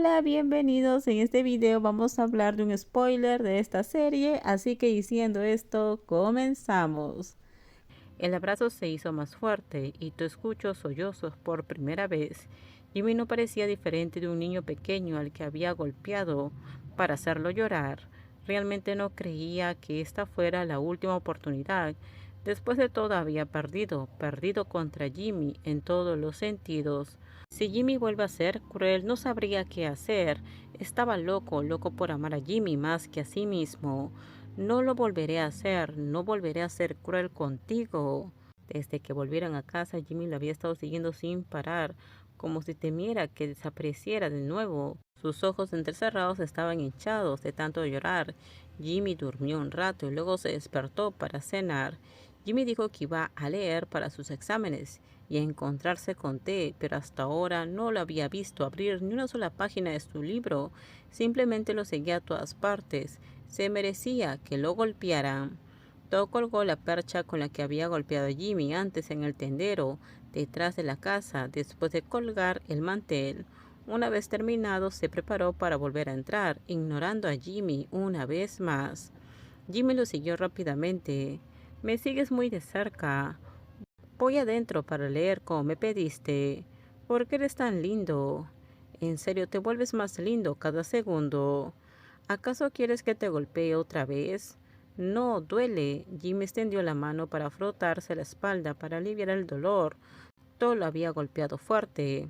Hola, bienvenidos. En este video vamos a hablar de un spoiler de esta serie, así que diciendo esto, comenzamos. El abrazo se hizo más fuerte y tú escuchó sollozos por primera vez. Jimmy no parecía diferente de un niño pequeño al que había golpeado para hacerlo llorar. Realmente no creía que esta fuera la última oportunidad. Después de todo había perdido contra Jimmy en todos los sentidos. Si Jimmy vuelve a ser cruel, no sabría qué hacer. Estaba loco por amar a Jimmy más que a sí mismo. No lo volveré a hacer, no volveré a ser cruel contigo. Desde que volvieran a casa, Jimmy lo había estado siguiendo sin parar, como si temiera que desapareciera de nuevo. Sus ojos entrecerrados estaban hinchados de tanto llorar. Jimmy durmió un rato y luego se despertó para cenar. Jimmy dijo que iba a leer para sus exámenes y a encontrarse con T, pero hasta ahora no lo había visto abrir ni una sola página de su libro. Simplemente lo seguía a todas partes. Se merecía que lo golpearan. Todo colgó la percha con la que había golpeado a Jimmy antes en el tendero, detrás de la casa, después de colgar el mantel. Una vez terminado, se preparó para volver a entrar, ignorando a Jimmy una vez más. Jimmy lo siguió rápidamente. Me sigues muy de cerca. Voy adentro para leer como me pediste. ¿Por qué eres tan lindo? En serio, te vuelves más lindo cada segundo. ¿Acaso quieres que te golpee otra vez? No, duele. Jimmy extendió la mano para frotarse la espalda para aliviar el dolor. Todo lo había golpeado fuerte.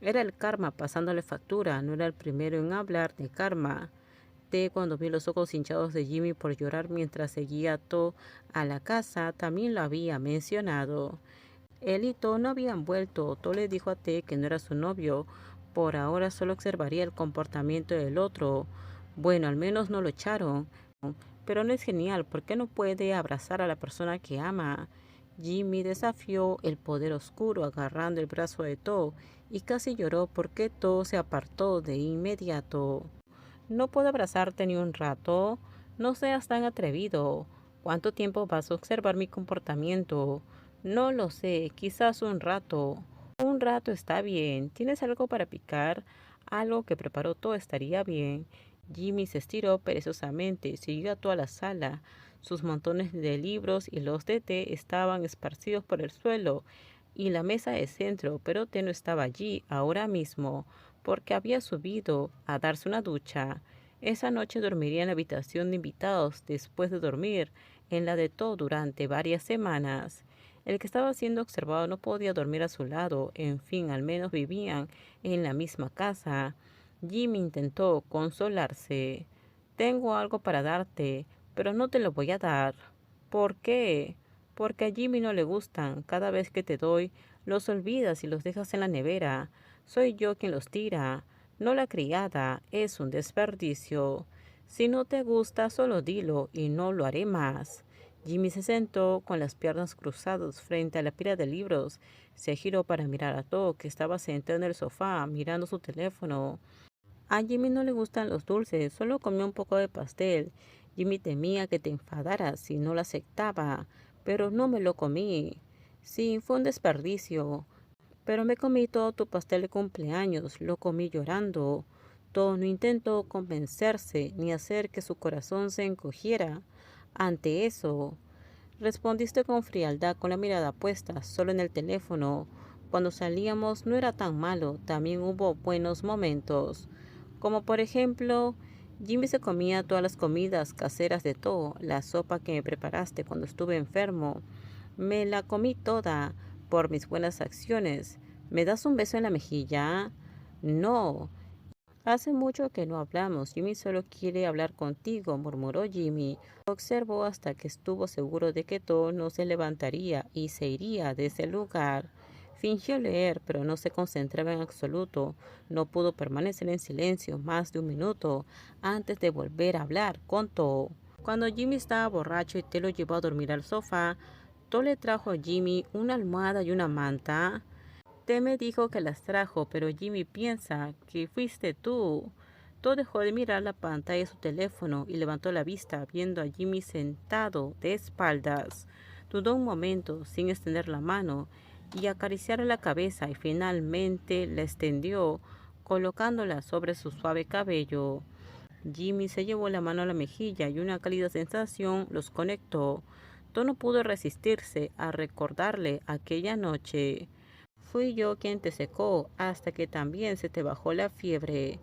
Era el karma pasándole factura, no era el primero en hablar de karma. Cuando vio los ojos hinchados de Jimmy por llorar mientras seguía a To a la casa, también lo había mencionado. Él y To no habían vuelto. To le dijo a T que no era su novio. Por ahora solo observaría el comportamiento del otro. Bueno, al menos no lo echaron. Pero no es genial, ¿por qué no puede abrazar a la persona que ama? Jimmy desafió el poder oscuro agarrando el brazo de To y casi lloró porque To se apartó de inmediato. No puedo abrazarte ni un rato. No seas tan atrevido. ¿Cuánto tiempo vas a observar mi comportamiento? No lo sé, quizás un rato. Un rato está bien. ¿Tienes algo para picar? Algo que preparó todo estaría bien. Jimmy se estiró perezosamente, siguió a toda la sala. Sus montones de libros y los de té estaban esparcidos por el suelo y la mesa de centro, pero té no estaba allí ahora mismo porque había subido a darse una ducha. Esa noche dormiría en la habitación de invitados después de dormir en la de todo durante varias semanas. El que estaba siendo observado no podía dormir a su lado, en fin, al menos vivían en la misma casa. Jimmy intentó consolarse. Tengo algo para darte, pero no te lo voy a dar. ¿Por qué? Porque a Jimmy no le gustan. Cada vez que te doy, los olvidas y los dejas en la nevera. Soy yo quien los tira, no la criada. Es un desperdicio. Si no te gusta, solo dilo y no lo haré más. Jimmy se sentó con las piernas cruzadas frente a la pila de libros. Se giró para mirar a To, que estaba sentado en el sofá mirando su teléfono. A Jimmy no le gustan los dulces, solo comió un poco de pastel. Jimmy temía que te enfadaras si no lo aceptaba, pero no me lo comí. Sí, fue un desperdicio. Pero me comí todo tu pastel de cumpleaños, lo comí llorando. Todo no intentó convencerse ni hacer que su corazón se encogiera. Ante eso, respondiste con frialdad, con la mirada puesta solo en el teléfono. Cuando salíamos no era tan malo, también hubo buenos momentos. Como por ejemplo, Jimmy se comía todas las comidas caseras de todo, la sopa que me preparaste cuando estuve enfermo. Me la comí toda por mis buenas acciones. ¿Me das un beso en la mejilla? No. Hace mucho que no hablamos. Jimmy solo quiere hablar contigo, murmuró Jimmy. Observó hasta que estuvo seguro de que todo no se levantaría y se iría de ese lugar. Fingió leer, pero no se concentraba en absoluto. No pudo permanecer en silencio más de un minuto antes de volver a hablar con To. Cuando Jimmy estaba borracho y Te lo llevó a dormir al sofá, To le trajo a Jimmy una almohada y una manta. Te me dijo que las trajo, pero Jimmy piensa que fuiste tú. To dejó de mirar la pantalla de su teléfono y levantó la vista viendo a Jimmy sentado de espaldas. Dudó un momento sin extender la mano y acariciarle la cabeza y finalmente la extendió colocándola sobre su suave cabello. Jimmy se llevó la mano a la mejilla y una cálida sensación los conectó. To no pudo resistirse a recordarle aquella noche. Fui yo quien te secó hasta que también se te bajó la fiebre.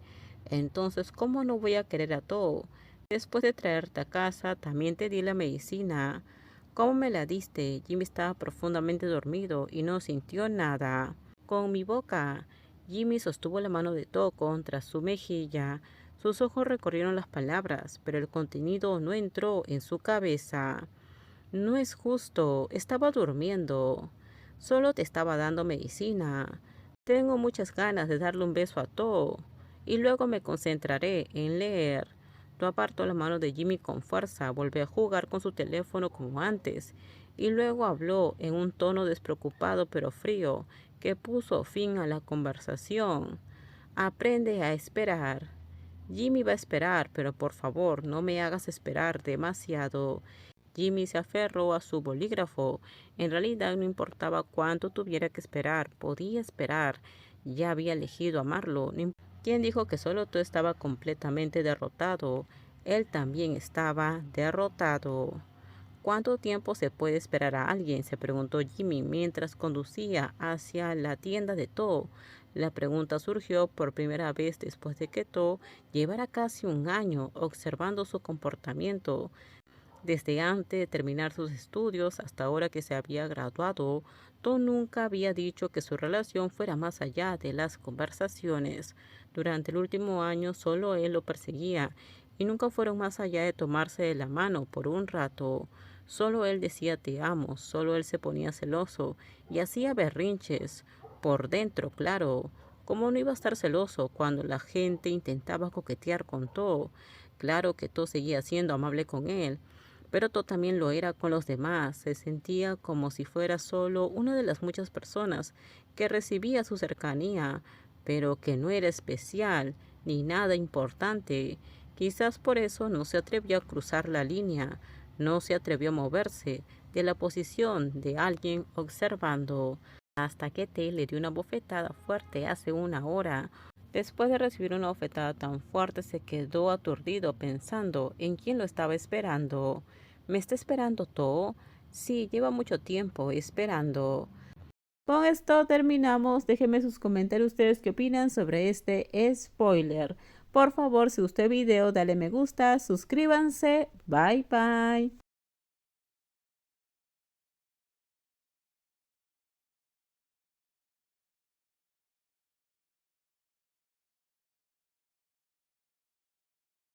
Entonces, ¿cómo no voy a querer a To? Después de traerte a casa, también te di la medicina. ¿Cómo me la diste? Jimmy estaba profundamente dormido y no sintió nada. Con mi boca. Jimmy sostuvo la mano de To contra su mejilla. Sus ojos recorrieron las palabras, pero el contenido no entró en su cabeza. No es justo, estaba durmiendo. Solo te estaba dando medicina. Tengo muchas ganas de darle un beso a To. Y luego me concentraré en leer. To apartó la mano de Jimmy con fuerza, volvió a jugar con su teléfono como antes, y luego habló en un tono despreocupado pero frío, que puso fin a la conversación. Aprende a esperar. Jimmy va a esperar, pero por favor no me hagas esperar demasiado. Jimmy se aferró a su bolígrafo. En realidad no importaba cuánto tuviera que esperar, podía esperar. Ya había elegido amarlo. ¿Quién dijo que solo tú estaba completamente derrotado? Él también estaba derrotado. ¿Cuánto tiempo se puede esperar a alguien?, se preguntó Jimmy mientras conducía hacia la tienda de To. La pregunta surgió por primera vez después de que To llevara casi un año observando su comportamiento. Desde antes de terminar sus estudios hasta ahora que se había graduado, To nunca había dicho que su relación fuera más allá de las conversaciones. Durante el último año solo él lo perseguía y nunca fueron más allá de tomarse de la mano por un rato. Solo él decía te amo, solo él se ponía celoso y hacía berrinches. Por dentro, claro. ¿Cómo no iba a estar celoso cuando la gente intentaba coquetear con To? Claro que To seguía siendo amable con él, pero To también lo era con los demás. Se sentía como si fuera solo una de las muchas personas que recibía su cercanía, pero que no era especial ni nada importante. Quizás por eso no se atrevió a cruzar la línea, no se atrevió a moverse de la posición de alguien observando, hasta que T le dio una bofetada fuerte hace una hora. Después de recibir una bofetada tan fuerte, se quedó aturdido pensando en quién lo estaba esperando. ¿Me está esperando To? Sí, lleva mucho tiempo esperando. Con esto terminamos. Déjenme sus comentarios ustedes qué opinan sobre este spoiler. Por favor, si gustó el video, dale me gusta, suscríbanse. Bye bye.